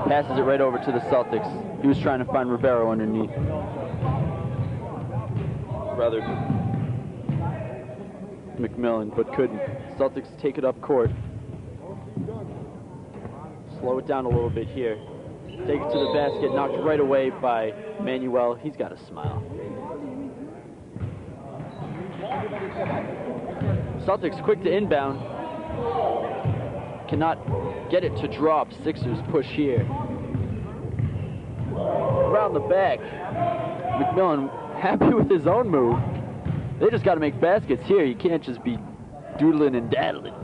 passes it right over to the Celtics. He was trying to find Ribeiro underneath. Rather, McMillan, but couldn't. Celtics take it up court. Slow it down a little bit here. Take it to the basket, knocked right away by Manuel. He's got a smile. Celtics quick to inbound. Cannot get it to drop. Sixers push here. Around the back. McMillan happy with his own move. They just got to make baskets here. You can't just be doodling and daddling.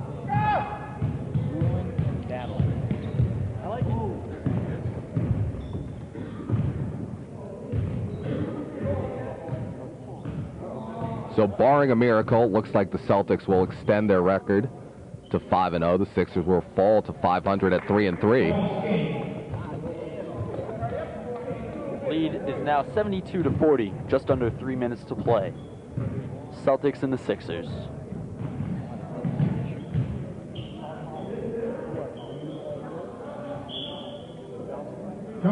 So barring a miracle, looks like the Celtics will extend their record to 5-0. The Sixers will fall to 500 at 3-3. Lead is now 72-40, just under 3 minutes to play. Celtics and the Sixers.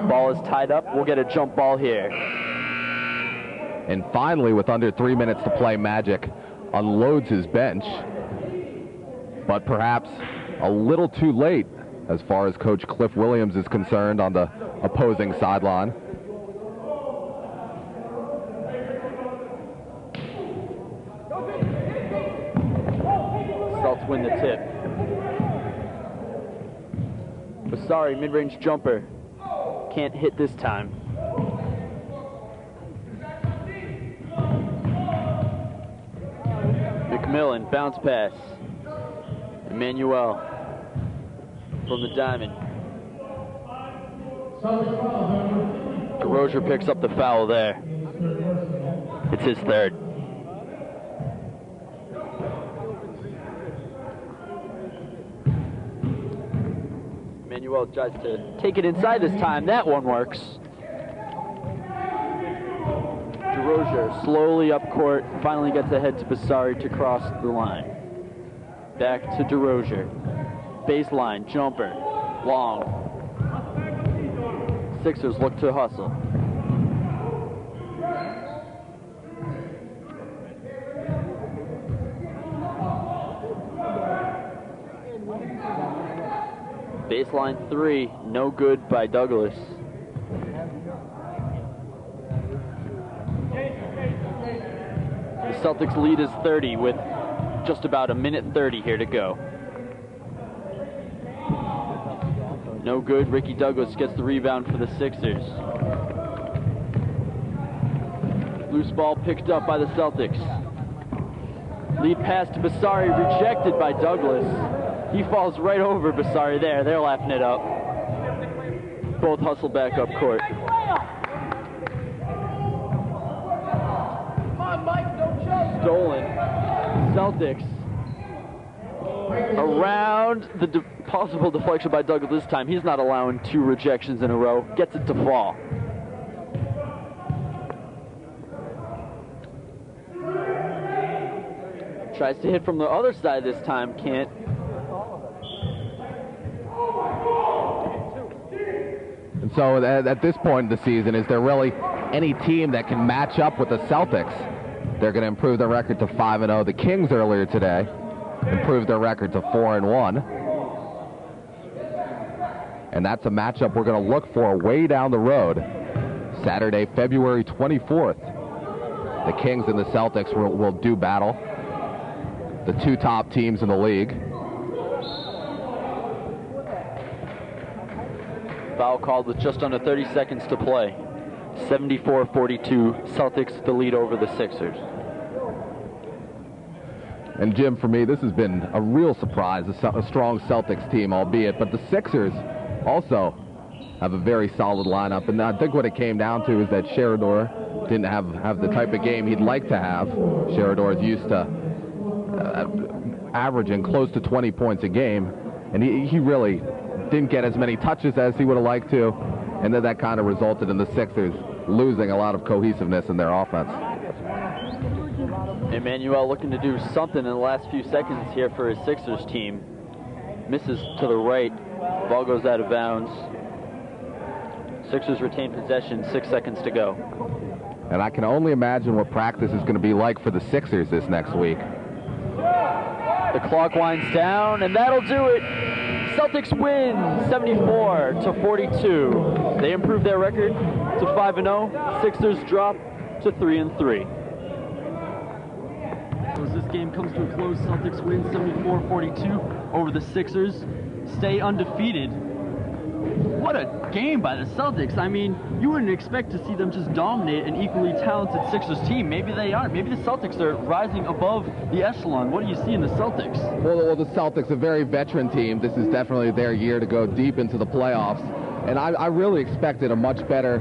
Ball is tied up. We'll get a jump ball here. And finally, with under 3 minutes to play, Magic unloads his bench. But perhaps a little too late as far as Coach Cliff Williams is concerned on the opposing sideline. Celtics win the tip. Basari, mid-range jumper. Can't hit this time. McMillan, bounce pass. Emmanuel from the diamond. DeRozier picks up the foul there. It's his third. Emmanuel tries to take it inside this time. That one works. DeRozier slowly up court, finally gets ahead to Basari to cross the line. Back to DeRozier. Baseline, jumper, long. Sixers look to hustle. Baseline three, no good by Douglas. The Celtics lead is 30 with just about a minute 30 here to go. No good. Ricky Douglas gets the rebound for the Sixers. Loose ball picked up by the Celtics. Lead pass to Basari, rejected by Douglas. He falls right over Basari there. They're laughing it up. Both hustle back up court. Stolen. Celtics around the possible deflection by Douglas this time. He's not allowing 2 rejections in a row. Gets it to fall. Tries to hit from the other side this time, can't. And so at this point in the season, is there really any team that can match up with the Celtics? They're going to improve their record to 5-0. The Kings earlier today improved their record to 4-1. And that's a matchup we're going to look for way down the road. Saturday, February 24th. The Kings and the Celtics will do battle. The 2 top teams in the league. Foul called with just under 30 seconds to play. 74-42, Celtics the lead over the Sixers. And Jim, for me, this has been a real surprise, a strong Celtics team, albeit, but the Sixers also have a very solid lineup. And I think what it came down to is that Sheridor didn't have the type of game he'd like to have. Sheridor is used to averaging close to 20 points a game, and he really didn't get as many touches as he would have liked to, and then that kind of resulted in the Sixers losing a lot of cohesiveness in their offense. MNBL looking to do something in the last few seconds here for his Sixers team. Misses to the right, ball goes out of bounds. Sixers retain possession, 6 seconds to go. And I can only imagine what practice is going to be like for the Sixers this next week. The clock winds down, and that'll do it. Celtics win 74-42. They improve their record to 5-0. Sixers drop to 3-3. As this game comes to a close, Celtics win 74-42 over the Sixers. Stay undefeated. What a game by the Celtics. I mean, you wouldn't expect to see them just dominate an equally talented Sixers team. Maybe they aren't. Maybe the Celtics are rising above the echelon. What do you see in the Celtics? Well, the Celtics, a very veteran team. This is definitely their year to go deep into the playoffs. And I really expected a much better,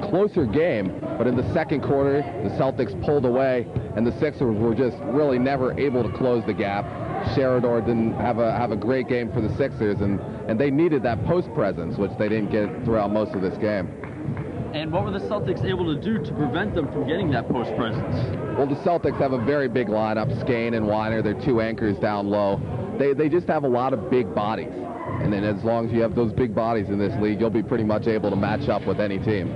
closer game. But in the second quarter, the Celtics pulled away, and the Sixers were just really never able to close the gap. Sheridor didn't have a great game for the Sixers, and they needed that post presence, which they didn't get throughout most of this game. And what were the Celtics able to do to prevent them from getting that post presence? Well, the Celtics have a very big lineup. Skane and Weiner, they're 2 anchors down low. They just have a lot of big bodies. And then as long as you have those big bodies in this league, you'll be pretty much able to match up with any team.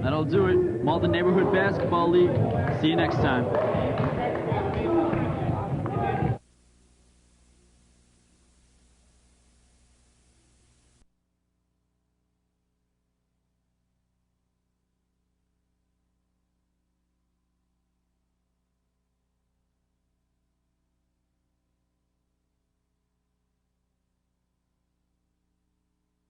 That'll do it. Malden Neighborhood Basketball League. See you next time.